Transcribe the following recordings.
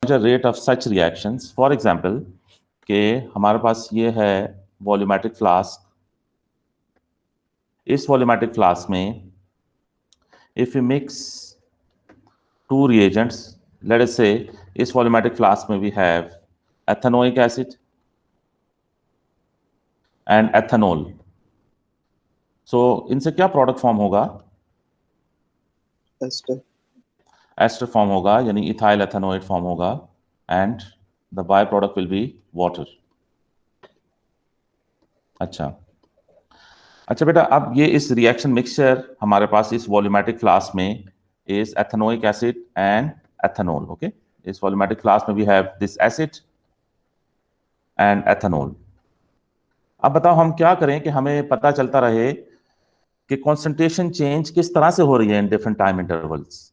Rate of such reactions. For example कि हमारे पास ये है वॉल्यूमेट्रिक फ्लास्क। इस वॉल्यूमेट्रिक फ्लास्क में if you mix two reagents, let us say इस वॉल्यूमेट्रिक फ्लास्क में we have ethanoic acid and ethanol. So इनसे क्या प्रोडक्ट फॉर्म होगा? एस्टर। एस्टर फॉर्म होगा, यानी इथाइल एथेनोएट फॉर्म होगा, and the by product will be water. अच्छा बेटा, अब ये इस रिएक्शन मिक्सचर हमारे पास इस वॉल्यूमेट्रिक फ्लास्क में is ethanoic acid and ethanol. Okay, इस वॉल्यूमेट्रिक फ्लास्क में we have this acid and ethanol. अब बताओ हम क्या करें कि हमें पता चलता रहे कि कॉन्सेंट्रेशन चेंज किस तरह से हो रही है in different time intervals.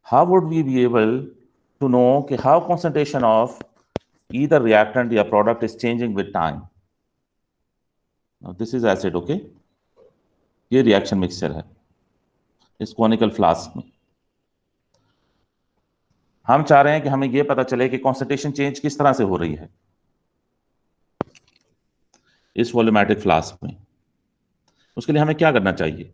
How would we be able to know कि how concentration of either reactant या product is changing with time? Now this is acid, okay? ये रिएक्शन मिक्सचर है इस कॉनिकल फ्लास्क में। हम चाह रहे हैं कि हमें यह पता चले कि कॉन्सेंट्रेशन चेंज किस तरह से हो रही है इस वॉल्यूमेट्रिक फ्लास्क में। उसके लिए हमें क्या करना चाहिए?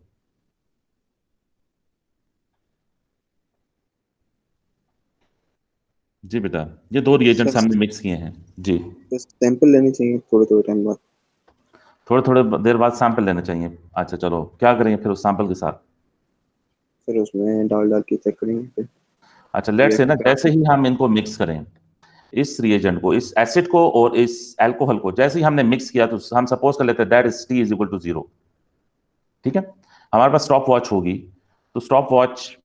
जी बेटा, ये दो रिएजेंट्स हमने मिक्स किए हैं जी। सैंपल लेने चाहिए थोड़े थोड़े टाइम बाद, थोड़े थोड़े देर बाद सैंपल लेने चाहिए। अच्छा चलो, क्या करेंगे फिर उस सैंपल के साथ? फिर उसमें डाल डाल के चेक करेंगे फिर। अच्छा, लेट्स से ना, जैसे ही हम इनको मिक्स करें, इस रिएजेंट को, इस एसिड को और इस अल्कोहल को जैसे ही हमने मिक्स किया, तो हम सपोज कर लेते हैं that is t is equal to 0। ठीक है, हमारे पास स्टॉप वॉच होगी, तो स्टॉप वॉच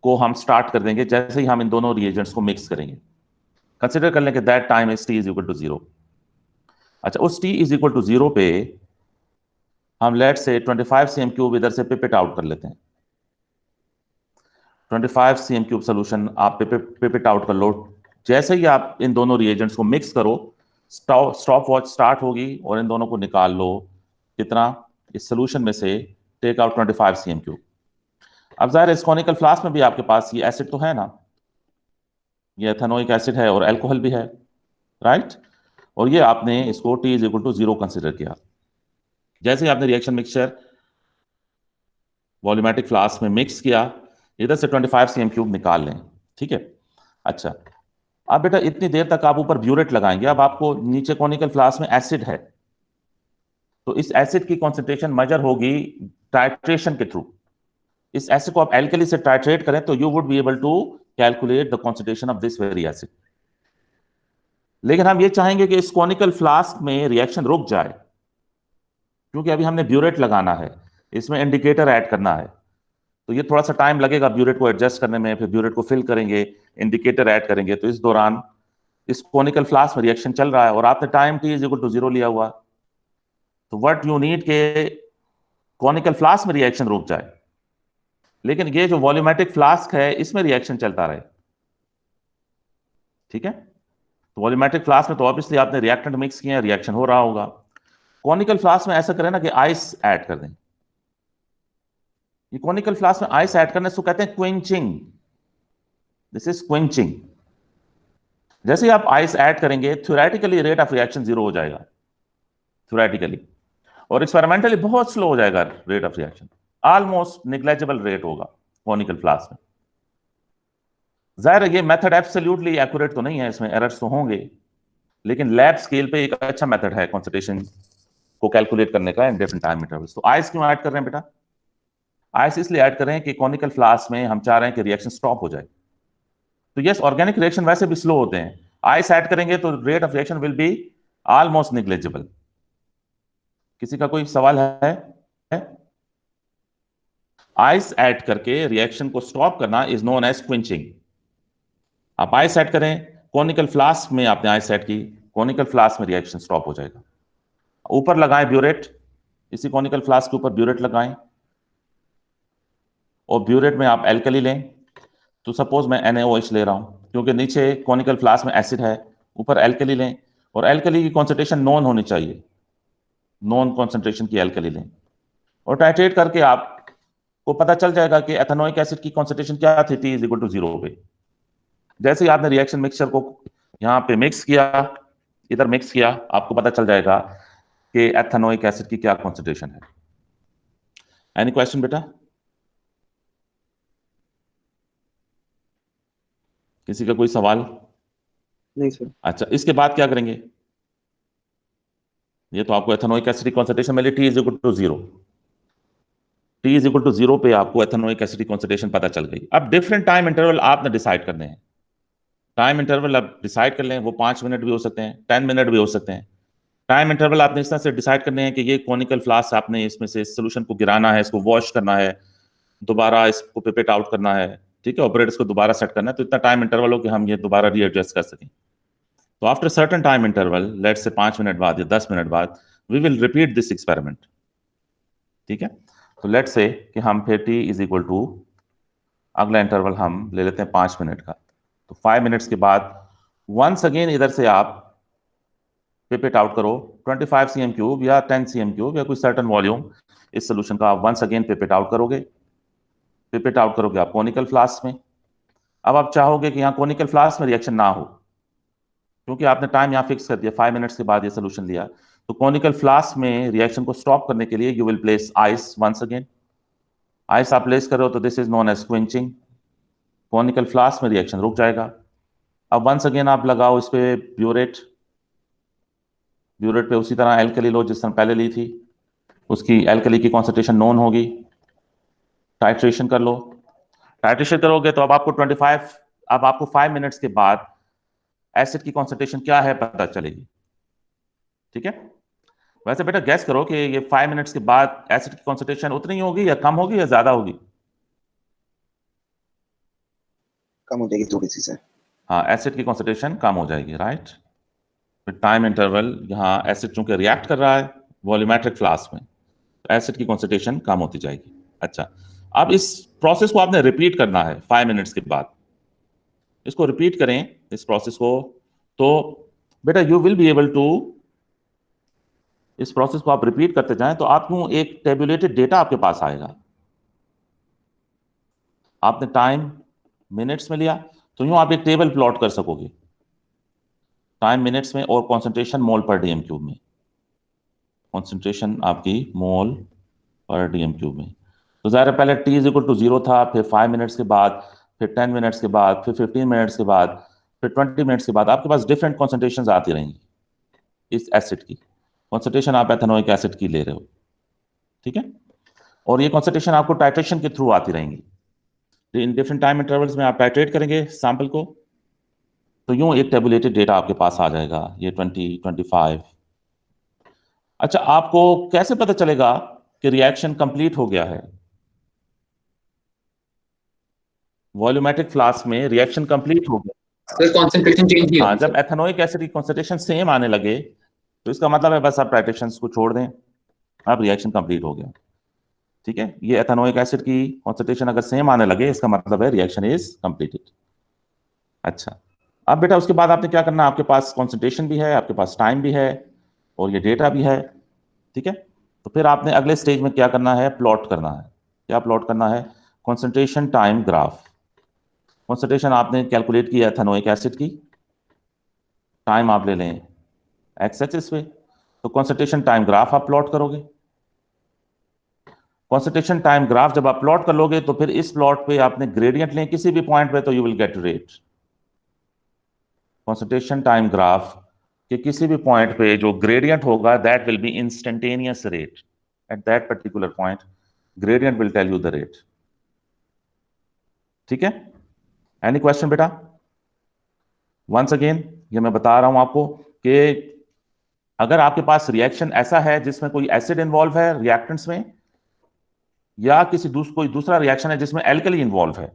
को हम स्टार्ट कर देंगे जैसे ही हम इन दोनों रिएजेंट्स को मिक्स करेंगे। कंसिडर कर लें कि that time is t is equal to 0। अच्छा, उस टी इज इक्वल टू 0 पे हम लेट से 25 सीएम क्यूब इधर से पिपेट आउट कर लेते हैं। 25 सीएम क्यूब सोल्यूशन आप पिपेट आउट कर लो। जैसे ही आप इन दोनों रिएजेंट्स को मिक्स करो, स्टॉप वॉच स्टार्ट होगी और इन दोनों को निकाल लो। कितना? इस सोल्यूशन में से टेक आउट 25 सीएम क्यूब। अब जाहिर है इस कॉनिकल फ्लास्क में भी आपके पास ये एसिड तो है ना, ये एथेनोइक एसिड है और अल्कोहल भी है, राइट? और ये आपने इसको t is equal to 0 consider किया। जैसे ही आपने रिएक्शन मिक्सचर वॉल्यूमेट्रिक फ्लास्क में मिक्स किया, इधर से 25 सीएम क्यूब निकाल लें। ठीक है, अच्छा अब बेटा इतनी देर तक आप ऊपर ब्यूरेट लगाएंगे। अब आपको नीचे कॉनिकल फ्लास्क में एसिड है, तो इस एसिड की कॉन्सेंट्रेशन मेजर होगी टाइट्रेशन के थ्रू। इस एसिड को आप एल्कली से टाइट्रेट करें तो you would be able to calculate the concentration of this very acid. लेकिन हम ये चाहेंगे कि इस कॉनिकल फ्लास्क में रिएक्शन रुक जाए, क्योंकि अभी हमने ब्यूरेट लगाना है, इसमें इंडिकेटर ऐड करना है, तो ये थोड़ा सा टाइम लगेगा ब्यूरेट को एडजस्ट करने में। फिर ब्यूरेट को फिल करेंगे, इंडिकेटर ऐड करेंगे, तो इस दौरान इस कॉनिकल फ्लास्क में रिएक्शन चल रहा है और आपने time t is equal to 0 लिया हुआ। तो व्हाट यू नीड के कॉनिकल फ्लास्क में रिएक्शन रुक जाए, लेकिन ये जो वॉल्यूमेट्रिक फ्लास्क है इसमें रिएक्शन चलता रहे। ठीक है, तो वॉल्यूमेट्रिक फ्लास्क में तो ऑब्वियसली आपने रिएक्टेंट मिक्स किया, रिएक्शन हो रहा होगा। कॉनिकल फ्लास्क में ऐसा करें ना कि आइस ऐड कर दें। ये कॉनिकल फ्लास्क में आइस ऐड करने से कहते हैं क्विंचिंग। This is quenching. जैसे ही आप आइस ऐड करेंगे, थ्योरेटिकली रेट ऑफ रिएक्शन 0 हो जाएगा, थ्योरेटिकली, और एक्सपेरिमेंटली बहुत स्लो हो जाएगा rate of reaction, almost negligible rate होगा कॉनिकल फ्लास्क में। जाहिर है ये मेथड एब्सोल्युटली एक्यूरेट तो नहीं है, इसमें एरर्स तो होंगे, लेकिन लैब स्केल पे एक अच्छा मेथड है कॉन्सेंट्रेशन को कैलकुलेट करने का इन डिफरेंट टाइम इंटरवल्स। तो आइस क्यों ऐड कर रहे हैं बेटा? आइस इसलिए ऐड कर रहे हैं कि कॉनिकल फ्लास्क में हम चाह रहे हैं कि रिएक्शन स्टॉप हो जाए। तो यस, ऑर्गेनिक रिएक्शन वैसे भी स्लो होते हैं, आइस ऐड करेंगे तो rate of reaction will be almost negligible. किसी का कोई सवाल है? आइस ऐड करके रिएक्शन को स्टॉप करना इज नोन एज क्विंचिंग। आप आइस ऐड करें, कॉनिकल फ्लास्क में आपने आइस ऐड की, कॉनिकल फ्लास्क में रिएक्शन स्टॉप हो जाएगा। ऊपर लगाएं ब्यूरेट, इसी कॉनिकल फ्लास्क के ऊपर ब्यूरेट लगाएं, और ब्यूरेट में आप एल्कली लें। तो सपोज मैं NaOH ले रहा हूं, क्योंकि नीचे कॉनिकल फ्लास्क में एसिड है, ऊपर एल्कली लें, और एल्कली की कॉन्सेंट्रेशन नॉन होनी चाहिए, नॉन कॉन्सेंट्रेशन की एल्कली लें, और टाइट्रेट करके आपको पता चल जाएगा कि एथेनोइक एसिड की कॉन्सेंट्रेशन क्या थी टी इज इक्वल टू 0 पे। जैसे ही आपने रिएक्शन मिक्सचर को यहाँ पे मिक्स किया, इधर मिक्स किया, आपको पता चल जाएगा कि एथेनोइक एसिड की क्या कॉन्सेंट्रेशन है। एनी क्वेश्चन बेटा? किसी का कोई सवाल? नहीं सर। अच्छा, इसके बाद क्या करेंगे? ये तो आपको एथेनोइक एसिड की कॉन्सेंट्रेशन मिली, t is equal to zero. T is equal to zero पे आपको एथेनोइक एसिड की कॉन्सेंट्रेशन पता चल गई। अब डिफरेंट टाइम इंटरवल आपने डिसाइड करने हैं। टाइम इंटरवल आप डिसाइड कर लें, वो 5 मिनट भी हो सकते हैं, 10 मिनट भी हो सकते हैं। टाइम इंटरवल आपने इस तरह से डिसाइड करने हैं कि ये कॉनिकल फ्लास्क आपने इसमें से सोल्यूशन को गिराना है, इसको वॉश करना है, दोबारा इसको पिपेट आउट करना है, ठीक है, ऑपरेटर्स को दोबारा सेट करना है, तो इतना टाइम इंटरवल हो कि हम ये दोबारा रीएडजस्ट कर सकें। तो after certain time interval, let say 5 minute बाद या 10 मिनट बाद, we will repeat this experiment. ठीक है, तो लेट से कि हम फिर टी इज इक्वल टू, अगला इंटरवल हम ले लेते हैं 5 मिनट का। तो 5 मिनट्स के बाद वंस अगेन इधर से आप पिपेट आउट करो 25 cm क्यूब या 10 cm क्यूब या कोई सर्टन वॉल्यूम इस सोल्यूशन का आप वंस अगेन पिपेट आउट करोगे। पिपेट आउट करोगे आप कोनिकल फ्लास्क में। अब आप चाहोगे कि यहाँ कोनिकल फ्लास्क में रिएक्शन ना हो, क्योंकि आपने टाइम यहाँ फिक्स कर दिया, 5 मिनट्स के बाद ये सोल्यूशन लिया। तो कोनिकल फ्लास्क में रिएक्शन को स्टॉप करने के लिए you will place ice once again. Ice आप प्लेस करो तो this is known as quenching. Conical flask में रिएक्शन रुक जाएगा। अब वंस अगेन आप लगाओ इस पे ब्यूरेट। ब्यूरेट पे उसी तरह एल्कली लो जिस तरह पहले ली थी, उसकी एल्कली की कॉन्सेंट्रेशन नोन होगी। टाइट्रेशन कर लो। टाइट्रेशन करोगे तो अब आपको 25, अब आपको 5 मिनट्स के बाद एसिड की कॉन्सेंट्रेशन क्या है पता चलेगी। ठीक है, वैसे बेटा गैस करो कि ये 5 मिनट्स के बाद एसिड की कॉन्सेंट्रेशन उतनी ही होगी या कम होगी या ज्यादा होगी? कम हो जाएगी थोड़ी सी सर। हाँ, एसिड की कॉन्सेंट्रेशन कम हो जाएगी, राइट। फिर टाइम इंटरवल, यहाँ एसिड चूंकि रिएक्ट कर रहा है वॉल्यूमेट्रिक फ्लास्क में, तो एसिड की कॉन्सेंट्रेशन कम होती जाएगी। अच्छा, अब इस प्रोसेस को आपने रिपीट करना है 5 मिनट्स के बाद। इसको रिपीट करें इस प्रोसेस को, तो बेटा you will be able to, इस प्रोसेस को आप रिपीट करते जाएं तो आपको एक टेबुलेटेड डेटा आपके पास आएगा। आपने टाइम मिनट्स में लिया तो यूं आप एक टेबल प्लॉट कर सकोगे, टाइम मिनट्स में और कॉन्सेंट्रेशन मोल पर डीएम क्यूब में। कॉन्सेंट्रेशन आपकी मोल पर डीएम क्यूब में। तो ज़ाहिर है पहले t is equal to zero था, फिर 5 मिनट्स के बाद, फिर 10 मिनट्स के बाद, फिर 15 मिनट्स के बाद, फिर 20 मिनट्स के बाद आपके पास डिफरेंट कॉन्सेंट्रेशन आती रहेंगी इस एसिड की। कॉन्सेंट्रेशन आप एथेनोइक एसिड की ले रहे हो, ठीक है, और ये कॉन्सेंट्रेशन आपको टाइट्रेशन के थ्रू आती रहेंगी। इन डिफरेंट टाइम इंटरवल्स में आप टाइट्रेट करेंगे सैंपल को, तो यूं एक टेबुलेटेड डेटा आपके पास आ जाएगा, ये 20, 25। अच्छा, आपको कैसे पता चलेगा कि रिएक्शन कंप्लीट हो गया है? वॉल्यूमेट्रिक फ्लास्क में रिएक्शन कंप्लीट हो गया। सर कॉन्सेंट्रेशन चेंज नहीं हाँ, होगी जब सर। एथेनोइक एसिड की कॉन्सेंट्रेशन सेम आने लगे तो इसका मतलब है बस आप टाइट्रेशन को छोड़ दें, अब रिएक्शन कंप्लीट हो गया। ठीक है, ये एथेनोइक एसिड की कॉन्सेंट्रेशन अगर सेम आने लगे इसका मतलब है रिएक्शन इज कंप्लीटेड। अच्छा, अब बेटा उसके बाद आपने क्या करना है, आपके पास कॉन्सेंट्रेशन भी है, आपके पास टाइम भी है और ये डेटा भी है। ठीक है, तो फिर आपने अगले स्टेज में क्या करना है, प्लॉट करना है। क्या प्लॉट करना है? Concentration time graph. कॉन्सेंट्रेशन आपने कैलकुलेट किया एथेनोइक एसिड की, टाइम आप ले लें एक्स एक्सिस पे, तो कॉन्सेंट्रेशन टाइम ग्राफ आप प्लॉट करोगे। कॉन्सेंट्रेशन टाइम ग्राफ जब आप प्लॉट कर लोगे तो फिर इस प्लॉट पे आपने ग्रेडियंट लें किसी भी पॉइंट पे, तो you will get rate. Concentration time graph के किसी भी पॉइंट पे जो ग्रेडियंट होगा that will be instantaneous rate at that particular point, gradient will tell you the rate. ठीक है, एनी क्वेश्चन बेटा? वंस अगेन ये मैं बता रहा हूं आपको कि अगर आपके पास रिएक्शन ऐसा है जिसमें कोई एसिड इन्वॉल्व है रिएक्टेंट्स में, या कोई दूसरा रिएक्शन है जिसमें एल्कली इन्वॉल्व है,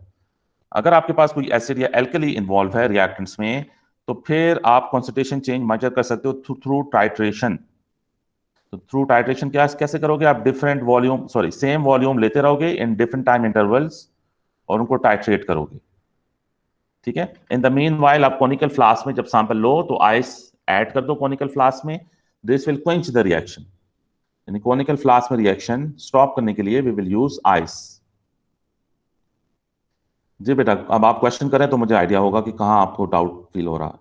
अगर आपके पास कोई एसिड या एल्कली इन्वॉल्व है रिएक्टेंट्स में, तो फिर आप कॉन्सेंट्रेशन चेंज मेजर कर सकते हो थ्रू टाइट्रेशन। तो थ्रू टाइट्रेशन क्या कैसे करोगे आप? Different volume, sorry same volume लेते रहोगे इन डिफरेंट टाइम इंटरवल्स और उनको टाइट्रेट करोगे। ठीक है, इन द मीन वाइल आप कोनिकल फ्लास्क में जब सैंपल लो तो आइस ऐड कर दो कोनिकल फ्लास्क में, this will quench the reaction. यानी कोनिकल फ्लास्क में रिएक्शन स्टॉप करने के लिए वी विल यूज आइस। जी बेटा, अब आप क्वेश्चन करें तो मुझे आइडिया होगा कि कहाँ आपको डाउट फील हो रहा है।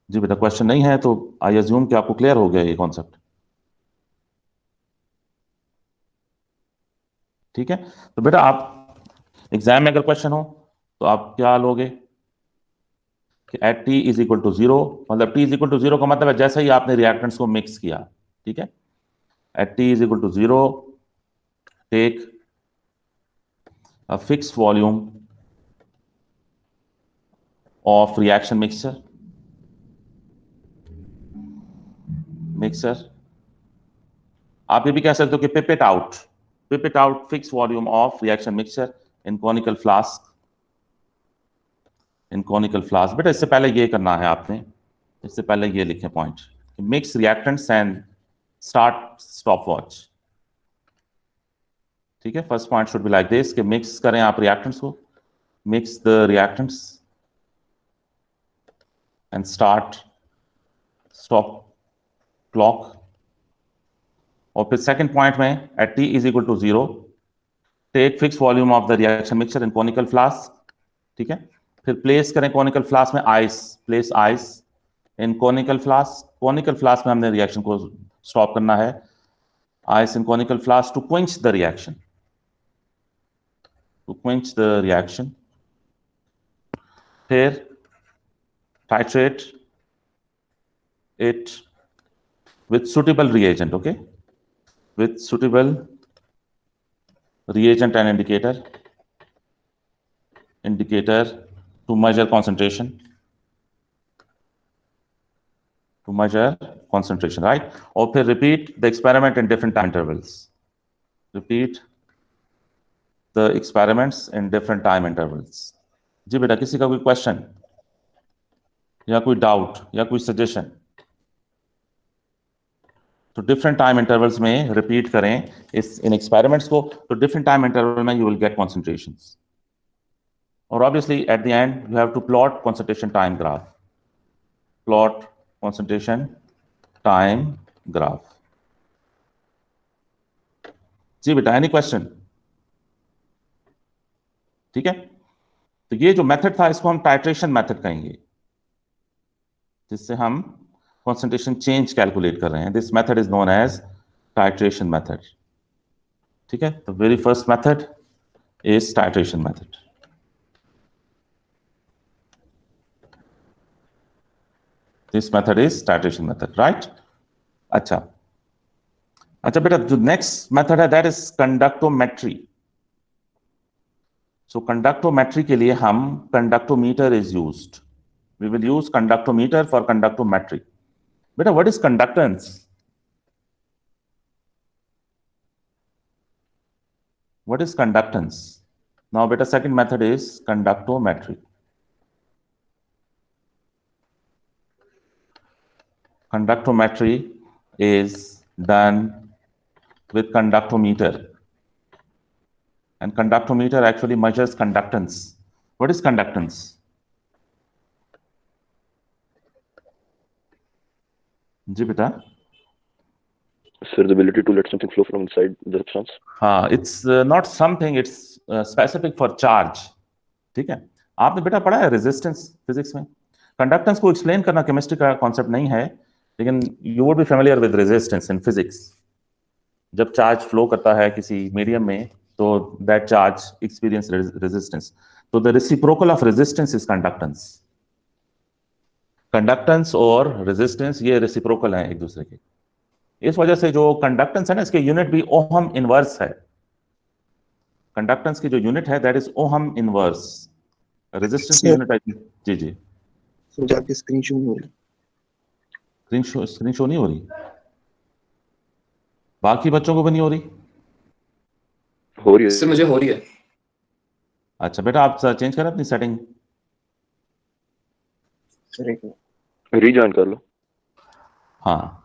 जी बेटा, क्वेश्चन नहीं है तो आई अज्यूम कि आपको क्लियर हो गया ये कॉन्सेप्ट। ठीक है, तो बेटा आप एग्जाम में अगर क्वेश्चन हो तो आप क्या लोगे कि at T is equal to zero, मतलब T is equal to zero का मतलब है जैसे ही आपने रिएक्टेंट्स को मिक्स किया, ठीक है, at T is equal to zero take a fix volume of reaction mixer. आप ये भी कह सकते हो कि pipette out fix volume of reaction mixture in conical flask, बेटा इससे पहले ये करना है आपने, इससे पहले ये लिखे point, mix reactants and start stop watch. ठीक है, first point should be like this कि मिक्स करें आप रिएक्टेंट्स को, mix the reactants and start stop clock. और फिर सेकंड पॉइंट में at T is equal to zero take fix volume of the reaction mixture in conical flask. ठीक है, फिर प्लेस करें कॉनिकल फ्लास्क में ice, place ice in conical flask में हमने रिएक्शन को स्टॉप करना है, ice in conical flask to quench the reaction, फिर titrate it with suitable reagent, okay, with suitable reagent and indicator to measure concentration, right, और फिर repeat the experiment in different time intervals, repeat the experiments in different time intervals। जी बेटा, किसी का कोई question या कोई doubt या कोई सजेशन? तो डिफरेंट टाइम इंटरवल्स में रिपीट करें इस इन एक्सपेरिमेंट्स को, तो डिफरेंट टाइम इंटरवल में यू विल गेट कॉन्सेंट्रेशंस। और obviously at the end you have to plot concentration time graph, plot concentration time graph. जी बेटा, एनी क्वेश्चन? ठीक है, तो ये जो मेथड था इसको हम टाइट्रेशन मेथड कहेंगे, जिससे हम कॉन्सेंट्रेशन चेंज कैलकुलेट कर रहे हैं। This method is known as titration method. ठीक है, तो very first method is titration method. This method is titration method, right? अच्छा बेटा, जो नेक्स्ट मेथड है that is conductometry. So conductometry के लिए हम conductometer is used, we will use conductometer for conductometry. बेटा what is conductance? What is conductance? Now beta, second method is conductometry. Conductometry is done with conductometer, and conductometer actually measures conductance. What is conductance? जी बेटा, Sir, the ability to let something flow from inside the substance. हाँ, it's not something, it's specific for charge। ठीक है, आपने बेटा पढ़ा है resistance physics में। Conductance को एक्सप्लेन करना केमिस्ट्री का कॉन्सेप्ट नहीं है, लेकिन you would be familiar with resistance in physics. जब चार्ज फ्लो करता है किसी मीडियम में तो दैट चार्ज एक्सपीरियंस रेजिस्टेंस, तो the reciprocal of resistance is conductance. Conductance और रेजिस्टेंस ये रेसिप्रोकल हैं एक दूसरे के। इस वजह से जो कंडक्टेंस है ना, इसके यूनिट भी ओहम इनवर्स है। कंडक्टेंस की जो यूनिट है that is ohm inverse. Resistance की यूनिट है जी जी। सर जाके स्क्रीन शो नहीं हो रही, स्क्रीन शो नहीं हो रही, बाकी बच्चों को भी नहीं हो रही? हो रही है इससे मुझे हो रही है। अच्छा बेटा, आप चेंज करें अपनी सेटिंग। सर एक रीजॉइन कर लो। हाँ,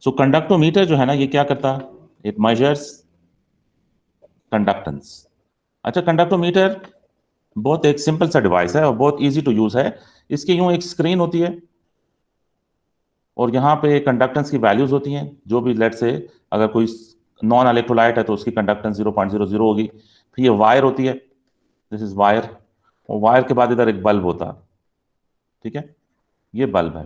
सो कंडक्टोमीटर जो है ना, ये क्या करता है? It measures conductance. अच्छा, कंडक्टोमीटर बहुत एक सिंपल सा डिवाइस है और बहुत इजी टू यूज है। इसकी यूं एक स्क्रीन होती है और यहाँ पे कंडक्टेंस की वैल्यूज होती हैं, जो भी लेट से अगर कोई नॉन इलेक्ट्रोलाइट है तो उसकी कंडक्टेंस 0.00 होगी। फिर ये वायर होती है, दिस इज वायर, और वायर के बाद इधर एक बल्ब होता है, ठीक है, ये बल्ब है।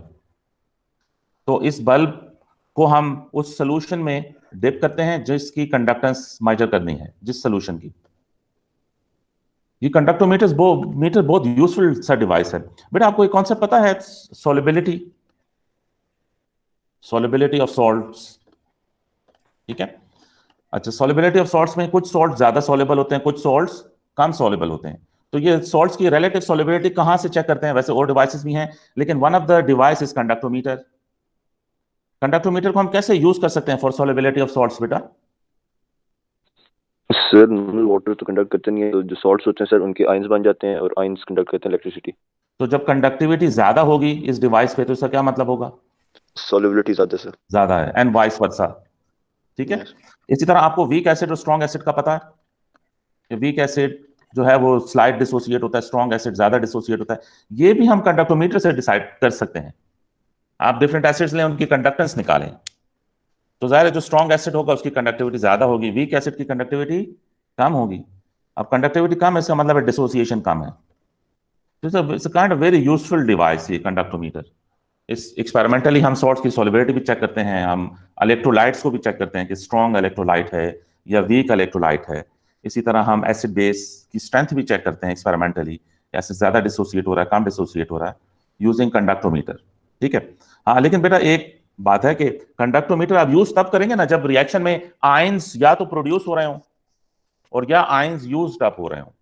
तो इस बल्ब को हम उस सोल्यूशन में डिप करते हैं जिसकी कंडक्टेंस मेजर करनी है, जिस सोल्यूशन की। ये कंडक्टोमीटर बहुत यूजफुल सा डिवाइस है। बेटा आपको एक कॉन्सेप्ट पता है, सॉल्युबिलिटी, सॉल्युबिलिटी ऑफ सॉल्ट्स, ठीक है। अच्छा, सॉल्युबिलिटी ऑफ सॉल्ट्स में कुछ सॉल्ट ज्यादा सॉल्युबल होते हैं, कुछ सॉल्ट्स कम सॉल्युबल होते हैं। तो ये सॉल्ट्स की रिलेटिव सॉल्युबिलिटी कहां से चेक करते हैं? वैसे और डिवाइसेस भी हैं, लेकिन one of the device is conductometer. Conductometer को हम कैसे यूज कर सकते हैं फॉर सॉल्युबिलिटी ऑफ सॉल्ट्स बेटा? सर नॉर्मल वाटर तो कंडक्ट करते नहीं है, तो जो सॉल्ट्स होते हैं सर उनके आयंस बन जाते हैं और आयंस कंडक्ट करते हैं इलेक्ट्रिसिटी। तो जब कंडक्टिविटी ज्यादा होगी इस डिवाइस पे तो इसका क्या मतलब होगा? सॉल्युबिलिटी ज्यादा सर। ज्यादा है, एंड वाइस वर्सा, ठीक है। Yes. इसी तरह आपको वीक एसिड और स्ट्रॉन्ग एसिड का पता है कि वीक एसिड जो है वो स्लाइड डिसोसिएट होता है, स्ट्रॉन्ग एसिड ज्यादा डिसोसिएट होता है। ये भी हम कंडक्टोमीटर से डिसाइड कर सकते हैं। आप डिफरेंट एसिड्स लें, उनकी कंडक्टेंस निकालें, तो जाहिर है जो स्ट्रॉन्ग एसिड होगा उसकी कंडक्टिविटी ज्यादा होगी, वीक एसिड की कंडक्टिविटी कम होगी। अब कंडक्टिविटी कम है इसका मतलब है डिसोसिएशन कम है। It's kind of very useful device ये कंडक्टोमीटर। इस एक्सपेरिमेंटली हम सॉल्ट्स की सॉल्युबिलिटी भी चेक करते हैं, हम इलेक्ट्रोलाइट्स को भी चेक करते हैं कि स्ट्रॉन्ग इलेक्ट्रोलाइट है या वीक इलेक्ट्रोलाइट है। इसी तरह हम एसिड बेस की स्ट्रेंथ भी चेक करते हैं एक्सपेरिमेंटली, एसिड ज्यादा डिसोसिएट हो रहा है, कम डिसोसिएट हो रहा है, यूजिंग कंडक्टोमीटर, ठीक है। हाँ, लेकिन बेटा एक बात है कि कंडक्टोमीटर आप यूज तब करेंगे ना जब रिएक्शन में आयंस या तो प्रोड्यूस हो रहे हो और या आयंस यूज्ड अप हो रहे हो।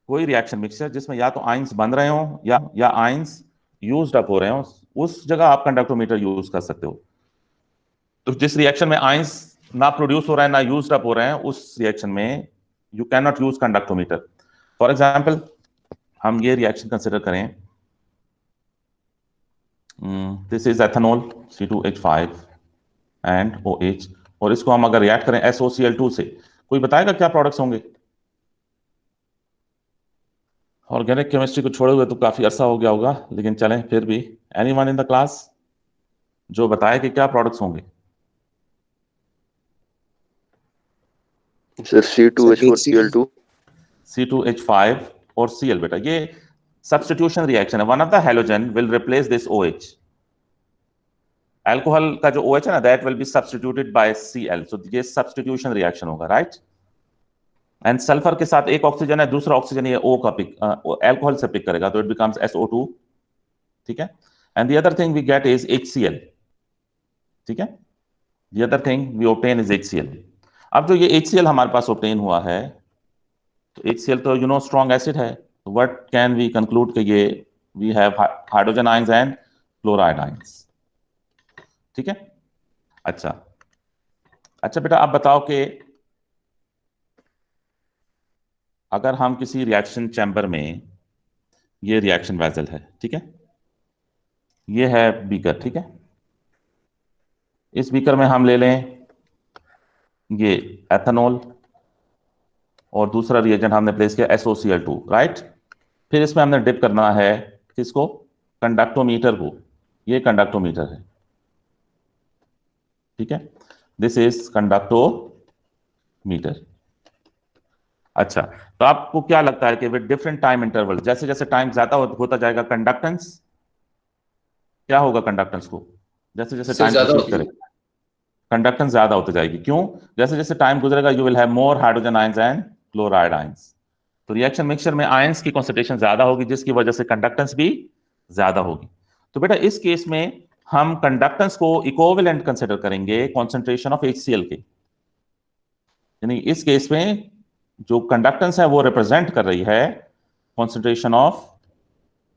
कोई रिएक्शन मिक्सचर जिसमें या तो आयंस बन रहे हो या आयंस यूज्ड अप हो रहे हो, उस जगह आप कंडक्टोमीटर यूज कर सकते हो। तो जिस रिएक्शन में आयंस ना प्रोड्यूस हो रहा है ना यूज्ड अप हो रहे हैं, उस रिएक्शन में you can not use conductometer. For example हम ये रिएक्शन कंसिडर करें, this is ethanol C2H5 and OH, और इसको हम अगर रिएक्ट करें SOCl2 से, कोई बताएगा क्या प्रोडक्ट्स होंगे? ऑर्गेनिक केमिस्ट्री को छोड़े हुए तो काफी अरसा हो गया होगा, लेकिन चलें फिर भी, एनीवन इन द क्लास जो बताए कि क्या प्रोडक्ट्स होंगे? Sir C2H4Cl2। C2H5 और Cl बेटा, ये सब्स्टिट्यूशन रिएक्शन है। One of the halogen will replace this OH। Alcohol का जो OH है ना, that will be substituted by Cl, so ये सब्स्टिट्यूशन रिएक्शन होगा, राइट। एंड सल्फर के साथ एक ऑक्सीजन है, दूसरा ऑक्सीजन ये O का पिक अल्कोहल से पिक करेगा, तो इट बिकम्स SO2, ठीक है। And the other thing we get is HCl, ठीक है। The other thing we obtain is HCl। अब जो ये HCl हमारे पास ऑब्टेन हुआ है, तो HCl तो स्ट्रॉन्ग एसिड है, तो व्हाट कैन वी कंक्लूड कि ये we have hydrogen ions and chloride ions, ठीक है। अच्छा अच्छा बेटा, आप बताओ कि अगर हम किसी रिएक्शन चैम्बर में, ये रिएक्शन वेसल है, ठीक है, ये है बीकर, ठीक है। इस बीकर में हम ले लें ये एथेनॉल और दूसरा रिएजेंट हमने प्लेस किया SOCl2, राइट। फिर इसमें हमने डिप करना है किसको? कंडक्टोमीटर को। ये कंडक्टोमीटर है, ठीक है, दिस इज कंडक्टोमीटर। अच्छा, तो आपको क्या लगता है कि विद डिफरेंट टाइम इंटरवल, जैसे जैसे टाइम ज्यादा होता जाएगा, कंडक्टेंस क्या होगा? कंडक्टेंस को जैसे जैसे टाइम प्रोसीड करेगा कंडक्टेंस ज्यादा होती जाएगी। क्यों? जैसे जैसे टाइम गुजरेगा you will have more hydrogen ions and chloride ions. तो रिएक्शन मिक्सचर में आयंस की कॉन्सेंट्रेशन ज्यादा होगी, जिसकी वजह से कंडक्टेंस भी ज्यादा होगी। तो बेटा इस केस में हम कंडक्टेंस को इक्विवेलेंट कंसीडर करेंगे कॉन्सेंट्रेशन ऑफ HCl के, यानी इस केस में जो कंडक्टेंस है वो रिप्रेजेंट कर रही है कॉन्सेंट्रेशन ऑफ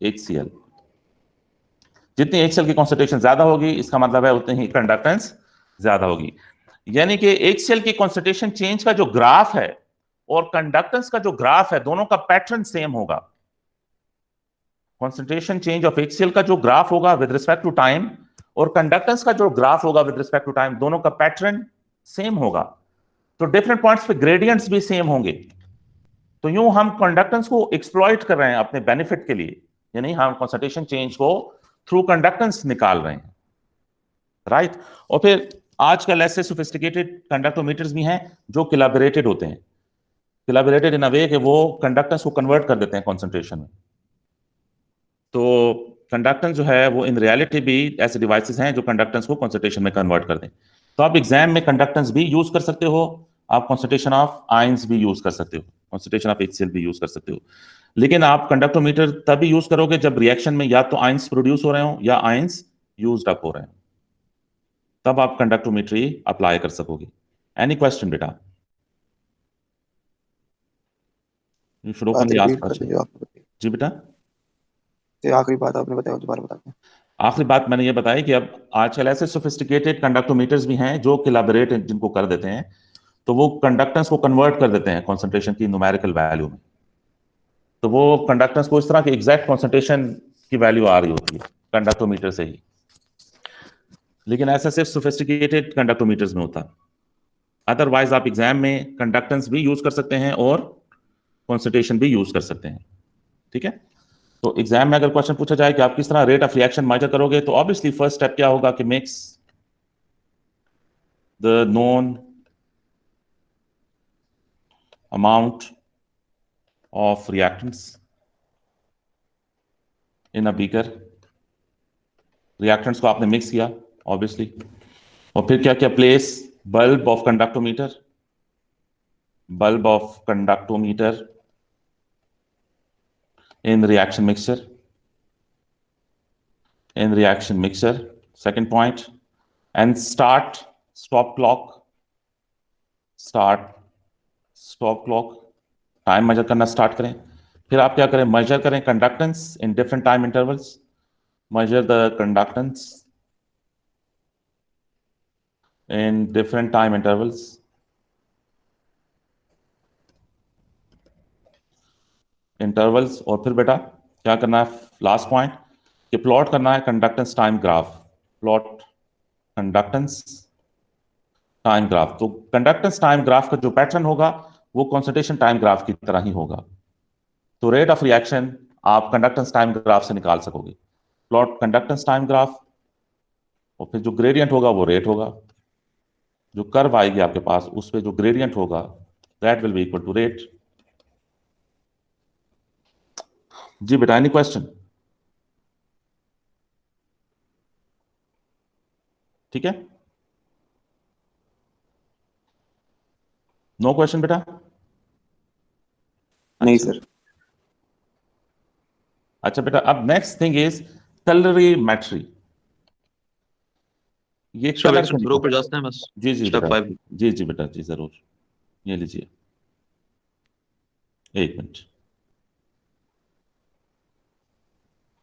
HCl। जितनी HCl की कॉन्सेंट्रेशन ज्यादा होगी, इसका मतलब है उतनी ही कंडक्टेंस ज्यादा होगी। यानी कि HCl की कॉन्सेंट्रेशन चेंज का जो ग्राफ है और कंडक्टेंस का जो ग्राफ है, दोनों का पैटर्न सेम होगा। कॉन्सेंट्रेशन चेंज ऑफ HCl का जो ग्राफ होगा विद रिस्पेक्ट टू टाइम और कंडक्टेंस का जो ग्राफ होगा विद रिस्पेक्ट टू टाइम, दोनों का पैटर्न सेम होगा। तो डिफरेंट पॉइंट्स पे ग्रेडियंट्स भी सेम होंगे। तो यूं हम कंडक्टेंस को एक्सप्लॉइट कर रहे हैं अपने बेनिफिट के लिए, यानी हम कॉन्सेंट्रेशन चेंज को थ्रू कंडक्टेंस निकाल रहे हैं, राइट। और फिर आजकल ऐसे सोफिस्टिकेटेड कंडक्टोमीटर्स भी हैं जो कोलैबोरेटेड होते हैं, कोलैबोरेटेड इन अ वे कि वो कंडक्टेंस को कन्वर्ट कर देते हैं कॉन्सेंट्रेशन में। तो कंडक्टेंस जो है वो इन रियलिटी भी ऐसे डिवाइसेस हैं जो कंडक्टेंस को कॉन्सेंट्रेशन में कन्वर्ट कर दें। तो आप एग्जाम में कंडक्टेंस भी यूज कर सकते हो, आप कॉन्सेंट्रेशन ऑफ आयंस भी यूज कर सकते हो, कॉन्सेंट्रेशन ऑफ HCl भी यूज कर सकते हो। लेकिन आप कंडक्टोमीटर तभी यूज करोगे जब रिएक्शन में या तो आयंस प्रोड्यूस हो रहे हो या आयंस यूज्ड अप हो रहे हो, तब आप कंडक्टोमेट्री अप्लाई कर सकोगे। एनी क्वेश्चन बेटा? यू शुड बात ओपन द रिपीट आस्क कर क्वेश्चन। दीजिए आप। जी बेटा, ये आखिरी बात आपने बताया, दोबारा बताते हैं। आखिरी बात मैंने ये बताई कि अब आजकल ऐसे सोफिस्टिकेटेड कंडक्टोमीटर्स भी हैं जो कोलैबोरेट जिनको कर देते हैं, तो वो कंडक्टेंस को कन्वर्ट कर देते हैं कॉन्सेंट्रेशन की न्यूमेरिकल वैल्यू में। तो वो कंडक्टेंस को इस तरह की एग्जैक्ट कॉन्सेंट्रेशन की वैल्यू आ रही होती है कंडक्टोमीटर से ही, लेकिन ऐसा सिर्फ सोफिस्टिकेटेड कंडक्टोमीटर्स में होता है। अदरवाइज आप एग्जाम में कंडक्टेंस भी यूज कर सकते हैं और कॉन्सेंट्रेशन भी यूज कर सकते हैं, ठीक है। तो एग्जाम में अगर क्वेश्चन पूछा जाए कि आप किस तरह रेट ऑफ रिएक्शन मेजर करोगे, तो ऑब्वियसली फर्स्ट स्टेप क्या होगा कि mix the known amount of reactants in a beaker। reactants को आपने मिक्स किया ऑब्वियसली, और फिर क्या क्या, place bulb of conductometer in reaction mixture, second point, and start stop clock time measure करना स्टार्ट करें। फिर आप क्या करें, मेजर करें conductance in different time intervals, measure the conductance in different time intervals। और फिर बेटा क्या करना है, लास्ट पॉइंट, कि प्लॉट करना है conductance time graph, plot conductance time graph. तो कंडक्टेंस टाइम ग्राफ का जो पैटर्न होगा वो कॉन्सेंट्रेशन टाइम ग्राफ की तरह ही होगा। तो रेट ऑफ रिएक्शन आप कंडक्टेंस टाइम ग्राफ से निकाल सकोगे, प्लॉट कंडक्टेंस टाइम ग्राफ, और फिर जो ग्रेडियंट होगा वो रेट होगा, जो कर्व आएगी आपके पास उस पे जो ग्रेडियंट होगा that will be equal to rate. जी बेटा, एनी क्वेश्चन? ठीक है, नो क्वेश्चन बेटा? नहीं सर। अच्छा बेटा, अब नेक्स्ट थिंग इज कलरीमेट्री। ये कलर से ऊपर जाते हैं बस। जी जी स्टेप बेटा, 5। जी जी बेटा, जी जरूर, ये लीजिए, एक मिनट,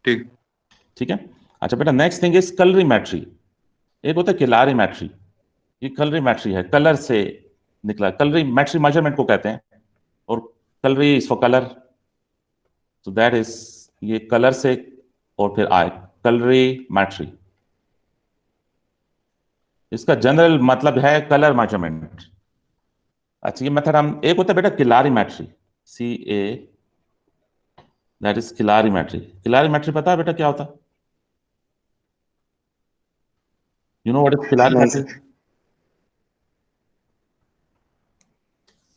ठीक ठीक है। अच्छा बेटा, नेक्स्ट थिंग इज कलरीमेट्री। एक होता है कैलोरीमेट्री, ये कलरीमेट्री है, कलर से निकला, कलरीमेट्री मेजरमेंट को कहते हैं, और कलरी इज फॉर कलर, तो दैट इज ये कलर से, और फिर आए कलरीमेट्री। इसका जनरल मतलब है कलर मेजरमेंट। अच्छा, ये मेथड हम, एक होता है बेटा calorimetry, CA, that is calorimetry. Calorimetry पता है बेटा क्या होता है? You know what is calorimetry?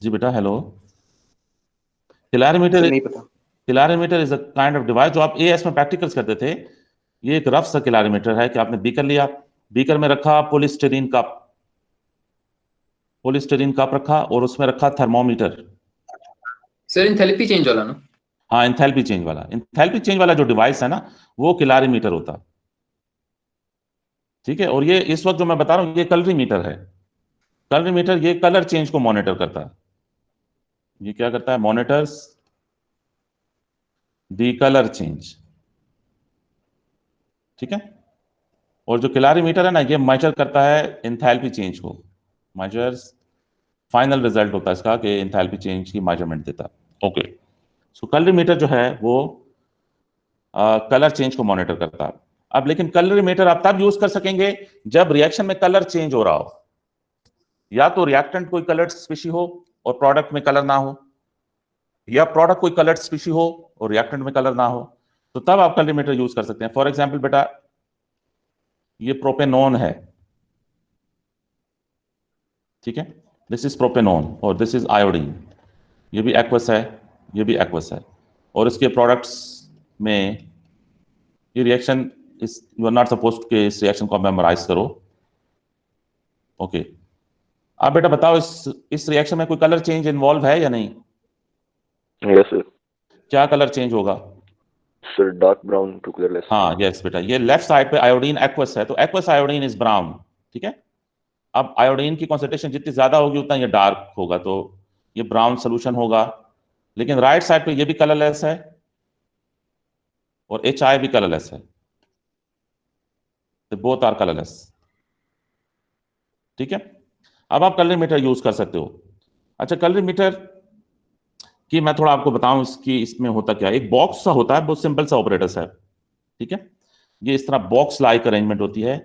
जी बेटा, हेलो। कैलोरीमीटर, नहीं पता। Calorimeter is a kind of device जो आप AS में प्रैक्टिकल्स करते थे। ये एक रफ सा कैलोरीमीटर है कि आपने बीकर लिया, बीकर में रखा पॉलीस्टीरीन कप रखा, और उसमें रखा थर्मोमीटर। सर एंथैल्पी चेंज वाला ना? हाँ, एंथैल्पी चेंज वाला जो डिवाइस है ना, वो कैलोरीमीटर होता है, ठीक है। और ये इस वक्त जो मैं बता रहा हूँ ये कलरीमीटर है। कलरीमीटर ये कलर चेंज को मॉनिटर करता है। ये क्या करता है, मॉनिटर्स दी कलर चेंज, ठीक है। और जो कैलोरीमीटर है ना, ये मेजर करता है एंथैल्पी चेंज को, मेजर्स, फाइनल रिजल्ट होता है इसका कि एंथैल्पी चेंज की मेजरमेंट देता है। ओके, सो कलरीमीटर जो है वो कलर चेंज को मॉनिटर करता है। अब लेकिन कलरीमीटर आप तब यूज कर सकेंगे जब रिएक्शन में कलर चेंज हो रहा हो, या तो रिएक्टेंट कोई कलर्ड स्पीशी हो और प्रोडक्ट में कलर ना हो, या प्रोडक्ट कोई कलर्ड स्पीशी हो और रिएक्टेंट में कलर ना हो, तो तब आप कलरीमीटर यूज कर सकते हैं। फॉर एग्जाम्पल बेटा ये प्रोपेनोन है, ठीक है, दिस इज प्रोपेनोन और दिस इज आयोडीन। ये भी एक्वस है, ये भी एक्वस है, और इसके प्रोडक्ट्स में ये रिएक्शन इस यू आर नॉट सपोज्ड के इस रिएक्शन को मेमोराइज करो। ओके, आप बेटा बताओ इस रिएक्शन में कोई कलर चेंज इन्वॉल्व है या नहीं? Yes sir. क्या कलर चेंज होगा? Sir dark brown to colourless. हाँ यस बेटा, ये लेफ्ट साइड पे आयोडीन एक्वस है, तो एक्वस आयोडीन इज ब्राउन, ठीक है। अब आयोडीन की कॉन्सेंट्रेशन जितनी ज्यादा होगी उतना ये डार्क होगा, तो ये ब्राउन सोल्यूशन होगा। लेकिन राइट साइड पे ये भी कलरलेस है और HI भी कलरलेस है, तो बोथ आर कलरलेस, ठीक है। अब आप कलरीमीटर यूज कर सकते हो। अच्छा, कलरीमीटर की मैं थोड़ा आपको बताऊं इसकी, इसमें होता क्या है। एक बॉक्स सा होता है, बहुत सिंपल सा ऑपरेटर्स है, ठीक है। ये इस तरह बॉक्स लाइक अरेंजमेंट होती है।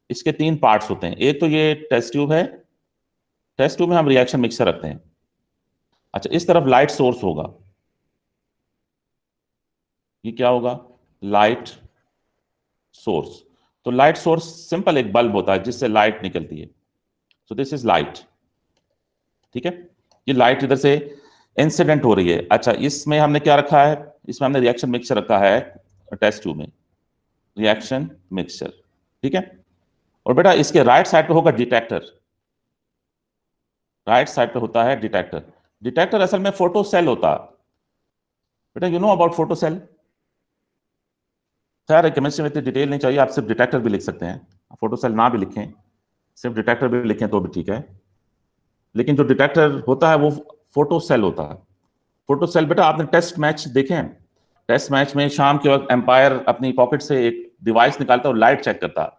इसके 3 पार्ट्स होते हैं। एक तो ये टेस्ट ट्यूब है, टेस्ट ट्यूब में हम रिएक्शन मिक्सर रखते हैं। अच्छा, इस तरफ लाइट सोर्स होगा। ये क्या होगा? Light source. तो लाइट सोर्स सिंपल एक बल्ब होता है जिससे लाइट निकलती है। सो दिस इज लाइट, ठीक है। ये लाइट इधर से इंसिडेंट हो रही है। अच्छा, इसमें हमने क्या रखा है? इसमें हमने रिएक्शन मिक्सचर रखा है टेस्ट ट्यूब में, रिएक्शन मिक्सचर, ठीक है। और बेटा इसके राइट साइड पे होगा डिटेक्टर, राइट साइड पे होता है डिटेक्टर। डिटेक्टर असल में फोटो सेल होता है। बेटा you know about photo cell? खैर केमिस्ट्री में इतनी डिटेल नहीं चाहिए, आप सिर्फ डिटेक्टर भी लिख सकते हैं। फोटो सेल ना भी लिखें, सिर्फ डिटेक्टर भी लिखें तो भी ठीक है। लेकिन जो डिटेक्टर होता है वो फोटो सेल होता है। फोटो सेल बेटा आपने टेस्ट मैच देखे हैं? टेस्ट मैच में शाम के वक्त एम्पायर अपनी पॉकेट से एक डिवाइस निकालता है और लाइट चेक करता है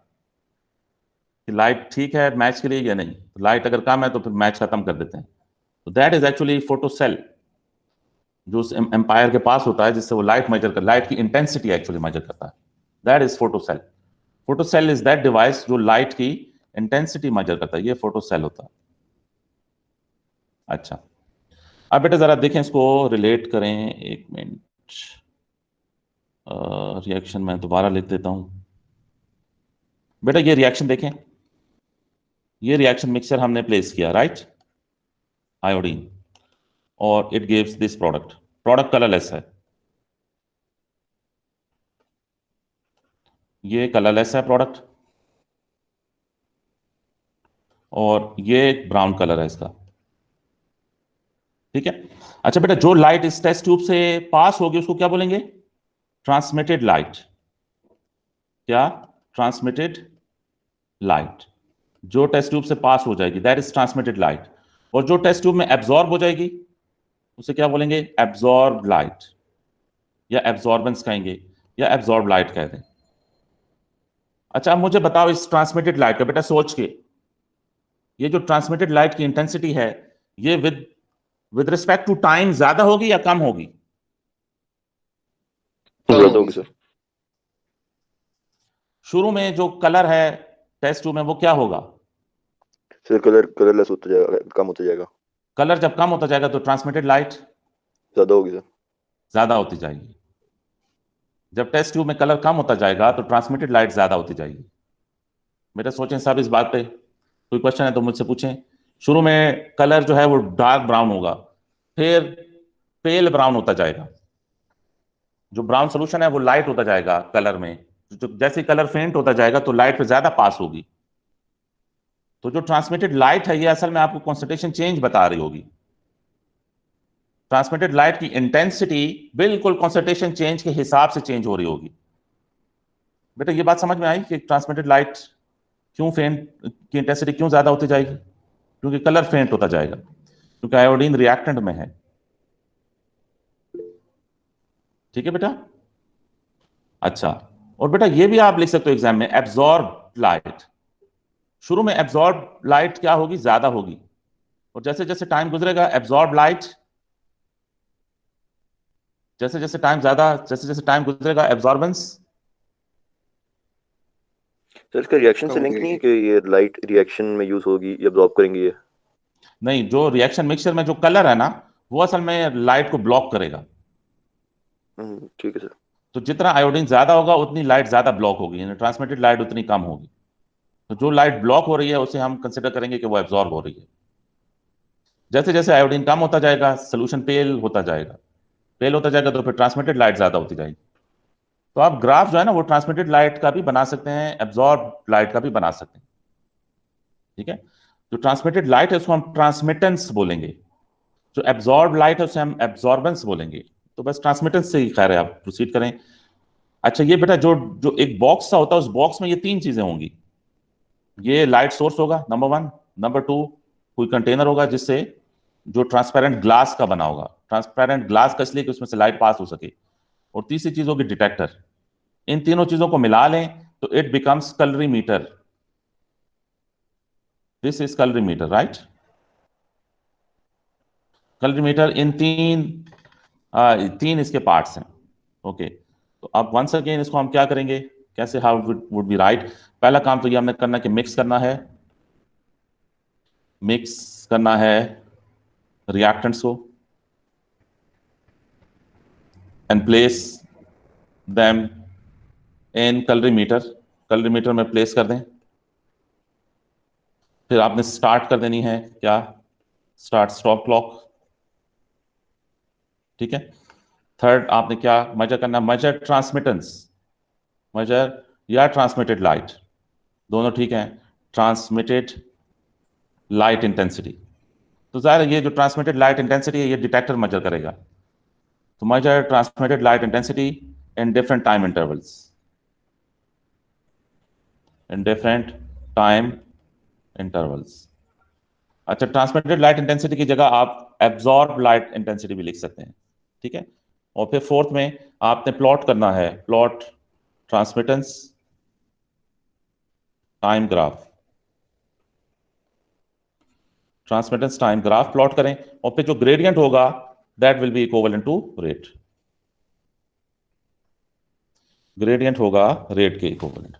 कि लाइट ठीक है मैच के लिए या नहीं। तो लाइट अगर कम है तो फिर मैच खत्म कर देते हैं। तो that is actually photo cell जो उस एम्पायर के पास होता है, जिससे वो लाइट मेजर कर, लाइट की इंटेंसिटी एक्चुअली मेजर करता है। That is photo cell. Photo cell is that device जो लाइट की इंटेंसिटी मेजर करता है। ये फोटो सेल होता है। अच्छा, अब बेटा जरा देखें, इसको रिलेट करें। एक मिनट, रिएक्शन मैं दोबारा लिख देता हूं। बेटा ये रिएक्शन देखें, ये रिएक्शन मिक्सचर हमने प्लेस किया, राइट, आयोडीन, और it gives this product. Product colourless है, ये कलरलेस है प्रोडक्ट, और ये ब्राउन कलर है इसका, ठीक है। अच्छा बेटा, जो लाइट इस टेस्ट ट्यूब से पास होगी उसको क्या बोलेंगे? Transmitted light. क्या? Transmitted light. जो टेस्ट ट्यूब से पास हो जाएगी दैट इज ट्रांसमिटेड लाइट, और जो टेस्ट ट्यूब में एब्जॉर्ब हो जाएगी उसे क्या बोलेंगे? एब्जॉर्ब लाइट, या एब्जॉर्बेंस कहेंगे, या एब्जॉर्ब लाइट कह दें। अच्छा, अब मुझे बताओ इस ट्रांसमिटेड लाइट का, बेटा सोच के, ये जो ट्रांसमिटेड लाइट की इंटेंसिटी है ये विद रिस्पेक्ट टू टाइम ज्यादा होगी या कम होगी? ज्यादा होगी सर। शुरू में जो कलर है टेस्ट ट्यूब में वो क्या होगा? सर कलरलेस होता जाएगा, कम होता जाएगा। कलर जब कम होता जाएगा तो ट्रांसमिटेड लाइट ज्यादा होगी सर। ज्यादा होती जाएगी। जब टेस्ट ट्यूब में कलर कम होता जाएगा तो ट्रांसमिटेड लाइट ज्यादा होती जाएगी। बेटा सोचें सब इस बात पे। कोई क्वेश्चन है तो मुझसे पूछें। शुरू में कलर जो है वो डार्क ब्राउन होगा, फिर पेल ब्राउन होता जाएगा। जो ब्राउन सोल्यूशन है वो लाइट होता जाएगा कलर में। तो जैसे कलर फेंट होता जाएगा तो लाइट पे ज्यादा पास होगी। तो जो ट्रांसमिटेड लाइट है ये असल में आपको कॉन्सेंट्रेशन चेंज बता रही होगी। ट्रांसमिटेड लाइट की इंटेंसिटी बिल्कुल कॉन्सेंट्रेशन चेंज के हिसाब से चेंज हो रही होगी। बेटा ये बात समझ में आई कि ट्रांसमिटेड लाइट क्यों फेंट की इंटेंसिटी क्यों ज्यादा होती जाएगी? क्योंकि कलर फेंट होता जाएगा, क्योंकि आयोडीन रिएक्टेंट में है, ठीक है बेटा। अच्छा, और बेटा ये भी आप लिख सकते हो एग्जाम में, एब्जॉर्ब लाइट। शुरू में एब्जॉर्ब लाइट क्या होगी? ज्यादा होगी, और जैसे जैसे टाइम गुजरेगा एब्जॉर्ब लाइट, जैसे जैसे टाइम गुजरेगा एब्जॉर्बेंस। सर इसका रिएक्शन से लिंक नहीं है कि ये लाइट रिएक्शन में यूज होगी या अब्जॉर्ब करेंगी ये? नहीं, जो रिएक्शन मिक्सचर में जो कलर है ना वो असल में लाइट को ब्लॉक करेगा। ठीक है सर। तो जितना आयोडीन ज्यादा होगा उतनी लाइट ज्यादा ब्लॉक होगी, यानी ट्रांसमिटेड लाइट उतनी कम होगी। तो जो लाइट ब्लॉक हो रही है उसे हम कंसिडर करेंगे कि वो एब्जॉर्ब हो रही है। जैसे जैसे आयोडीन कम होता जाएगा सोल्यूशन पेल होता जाएगा, पेल होता जाएगा तो फिर ट्रांसमिटेड लाइट ज्यादा होती जाएगी। तो आप ग्राफ जो है ना वो ट्रांसमिटेड लाइट का भी बना सकते हैं, एब्जॉर्ब लाइट का भी बना सकते हैं। ठीक है, जो ट्रांसमिटेड लाइट है उसको हम ट्रांसमिटेंस बोलेंगे, जो एब्जॉर्ब लाइट है उसे हम एब्जॉर्बेंस बोलेंगे। तो बस ट्रांसमिटेंस से ही खैर है, आप प्रोसीड करें। अच्छा ये बेटा जो जो एक बॉक्स सा होता है उस बॉक्स में ये तीन चीजें होंगी। ये लाइट सोर्स होगा नंबर 1, नंबर 2 कोई कंटेनर होगा जिससे जो ट्रांसपेरेंट ग्लास का बना होगा, ट्रांसपेरेंट ग्लास का इसलिए कि उसमें से लाइट पास हो सके, और तीसरी चीज होगी डिटेक्टर। इन तीनों चीजों को मिला लें तो it becomes colorimeter. This is colorimeter, right. Colorimeter इन तीन इसके पार्ट्स हैं। ओके, तो अब वंस अगेन इसको हम क्या करेंगे, कैसे, हाउ वुड बी राइट। पहला काम तो ये हमने करना कि मिक्स करना है रिएक्टेंट्स को and place them in colorimeter में प्लेस कर दें। फिर आपने स्टार्ट कर देनी है क्या, स्टार्ट स्टॉप क्लॉक। ठीक है, थर्ड आपने क्या मेजर करना, मेजर ट्रांसमिटेंस, मेजर या ट्रांसमिटेड लाइट, दोनों ठीक है, ट्रांसमिटेड लाइट इंटेंसिटी। तो जाहिर है ये जो ट्रांसमिटेड लाइट इंटेंसिटी है ये डिटेक्टर मेजर करेगा। तो measure transmitted light intensity in different time intervals, in different time intervals. अच्छा, ट्रांसमिटेड लाइट इंटेंसिटी की जगह आप एब्जॉर्ब लाइट इंटेंसिटी भी लिख सकते हैं। ठीक है, और फिर फोर्थ में आपने प्लॉट करना है, plot transmittance time graph, transmittance time graph plot करें, और फिर जो ग्रेडियंट होगा that will be equivalent to rate, gradient होगा रेट के इक्विवेलेंट।